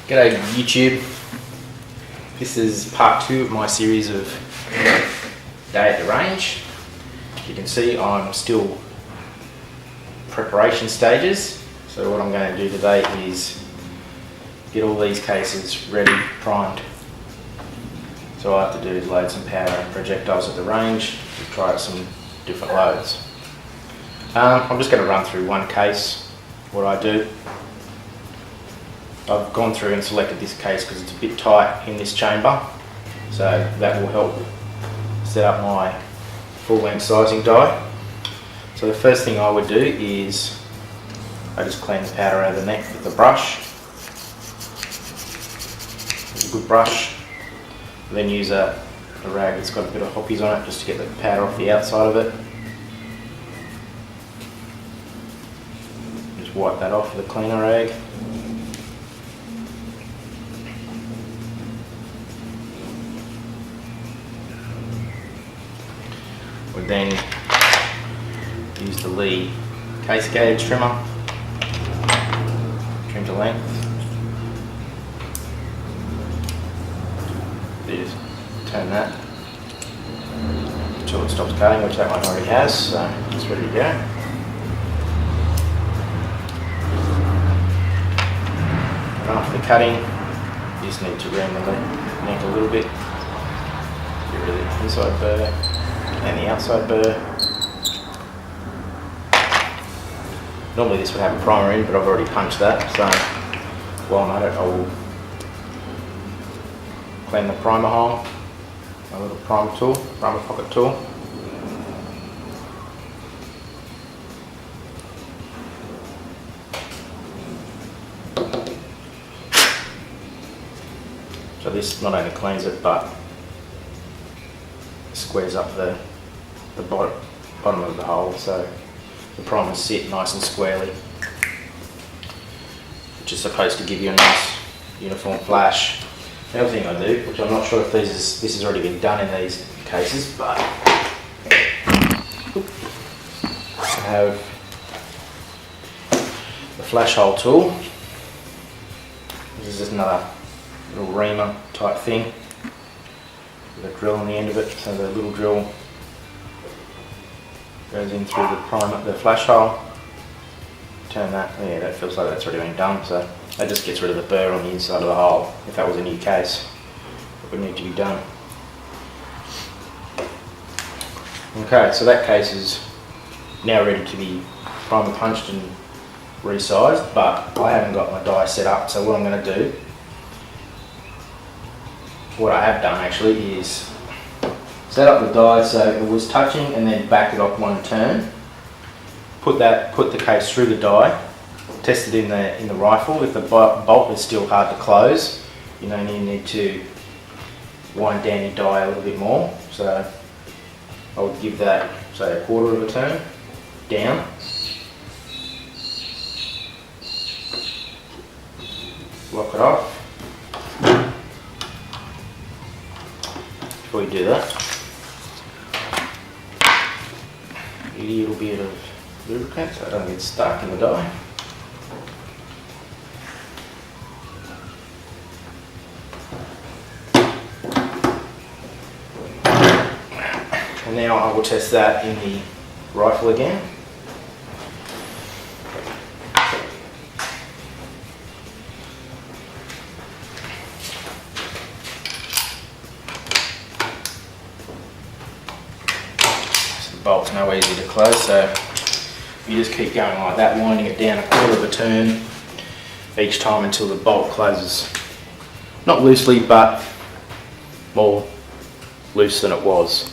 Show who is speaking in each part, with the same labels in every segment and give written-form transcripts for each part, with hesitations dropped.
Speaker 1: G'day YouTube. This is part 2 of my series of day at the range. You can see I'm still preparation stages. So what I'm going to do today is get all these cases ready, primed. So all I have to do is load some powder and projectiles at the range to try out some different loads. I'm just going to run through one case, what I do. I've gone through and selected this case because it's a bit tight in this chamber, so that will help set up my full length sizing die. So the first thing I would do is I just clean the powder out of the neck with a brush. With a good brush. Then use a rag that's got a bit of hoppies on it just to get the powder off the outside of it. Just wipe that off with a cleaner rag. We then use the Lee case gauge trimmer, trim to length. Just turn that until it stops cutting, which that one already has, so it's ready to go. And after the cutting, you just need to round the neck a little bit, get rid of the inside burr and the outside burr. Normally this would have a primer in, but I've already punched that, so while I'm at it I will clean the primer hole, my little primer pocket tool. So this not only cleans it, but squares up the bottom of the hole, so the primers sit nice and squarely, which is supposed to give you a nice uniform flash. The other thing I do, which I'm not sure if this has already been done in these cases, but I have the flash hole tool. This is just another little reamer type thing with a drill on the end of it, so the little drill goes in through the flash hole. Turn that, yeah, that feels like that's already been done, so that just gets rid of the burr on the inside of the hole. If that was a new case, it would need to be done. Okay, so that case is now ready to be primer punched and resized, but I haven't got my die set up, so what I'm going to do, what I have done actually, is set up the die so it was touching and then back it off one turn. Put the case through the die, test it in the rifle. If the bolt is still hard to close, you need to wind down your die a little bit more. So I would give that, say, a quarter of a turn down. Lock it off. Before you do that, a little bit of lubricant so I don't get stuck in the die. And now I will test that in the rifle again. The bolt's no easy to close, so you just keep going like that, winding it down a quarter of a turn each time until the bolt closes. Not loosely, but more loose than it was.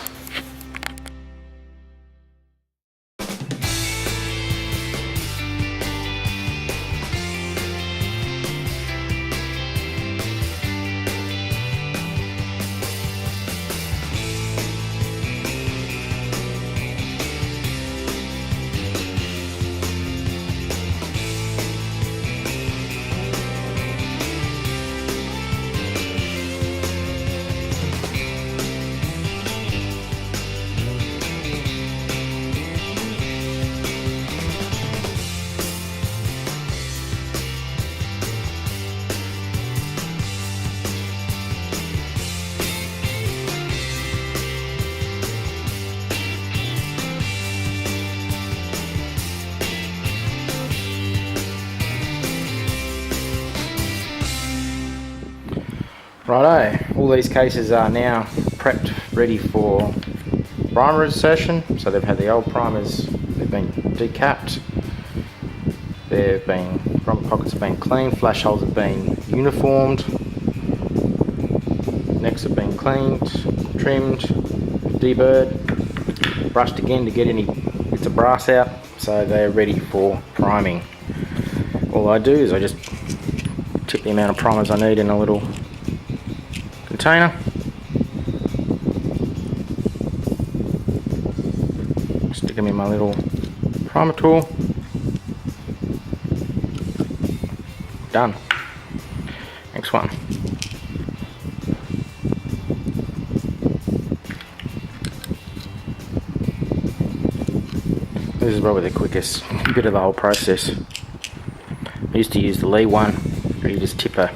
Speaker 1: Righto, all these cases are now prepped, ready for primer insertion. So they've had the old primers, they've been decapped, primer pockets have been cleaned, flash holes have been uniformed, necks have been cleaned, trimmed, deburred, brushed again to get any bits of brass out, so they're ready for priming. All I do is I just tip the amount of primers I need in a little container. Stick them in my little primer tool. Done. Next one. This is probably the quickest bit of the whole process. I used to use the Lee one, where you just tip a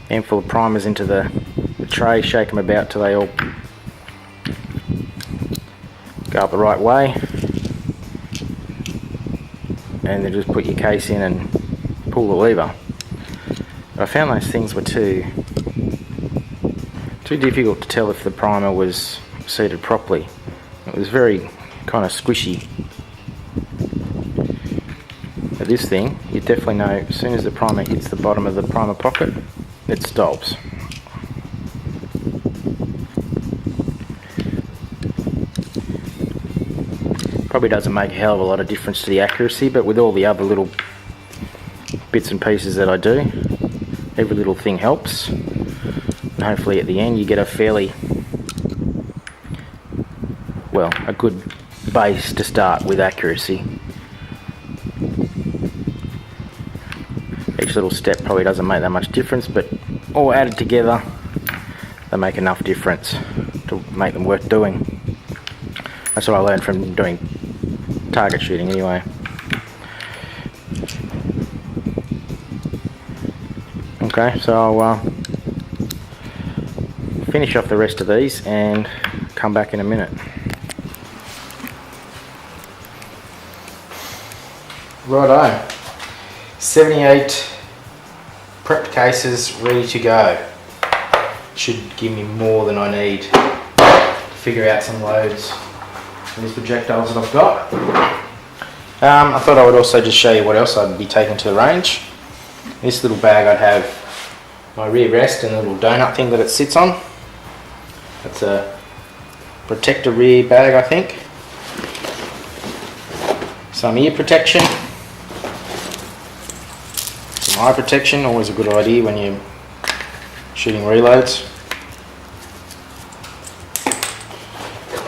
Speaker 1: handful of primers into the tray, shake them about till they all go up the right way, and then just put your case in and pull the lever. But I found those things were too difficult to tell if the primer was seated properly. It was very kind of squishy. But this thing, you definitely know as soon as the primer hits the bottom of the primer pocket, it stops. Probably doesn't make a hell of a lot of difference to the accuracy, but with all the other little bits and pieces that I do, every little thing helps, and hopefully at the end you get a a good base to start with accuracy. Each little step probably doesn't make that much difference, but all added together they make enough difference to make them worth doing. That's what I learned from doing target shooting anyway. Okay, so I'll finish off the rest of these and come back in a minute. Righto, 78 prepped cases ready to go. Should give me more than I need to figure out some loads for these projectiles that I've got. I thought I would also just show you what else I'd be taking to the range. In this little bag I'd have my rear rest and the little donut thing that it sits on. That's a protector rear bag, I think. Some ear protection. Some eye protection, always a good idea when you're shooting reloads.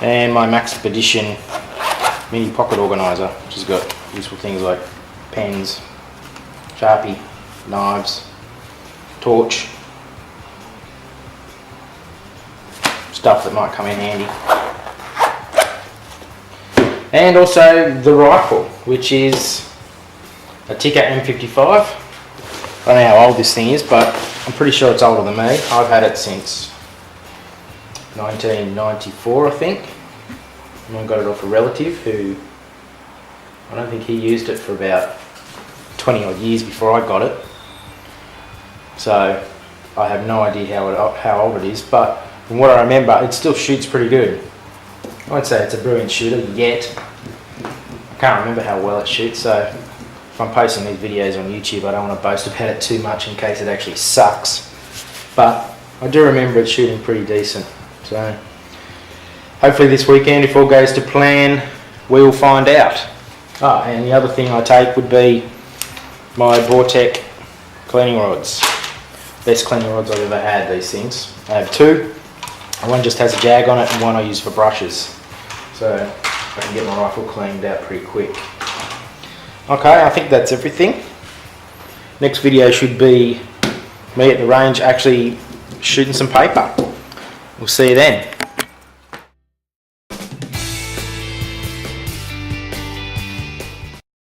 Speaker 1: And my Maxpedition mini pocket organiser, which has got useful things like pens, Sharpie, knives, torch, stuff that might come in handy. And also the rifle, which is a Tikka M55. I don't know how old this thing is, but I'm pretty sure it's older than me. I've had it since 1994, I think. And I got it off a relative who, I don't think he used it for about 20 odd years before I got it. So I have no idea how old it is, but from what I remember, it still shoots pretty good. I won't say it's a brilliant shooter yet. I can't remember how well it shoots, so if I'm posting these videos on YouTube, I don't want to boast about it too much in case it actually sucks. But I do remember it shooting pretty decent. So hopefully this weekend, if all goes to plan, we'll find out. And the other thing I take would be my Vortec cleaning rods. Best cleaning rods I've ever had, these things. I have two. One just has a jag on it and one I use for brushes. So I can get my rifle cleaned out pretty quick. Okay, I think that's everything. Next video should be me at the range actually shooting some paper. We'll see you then.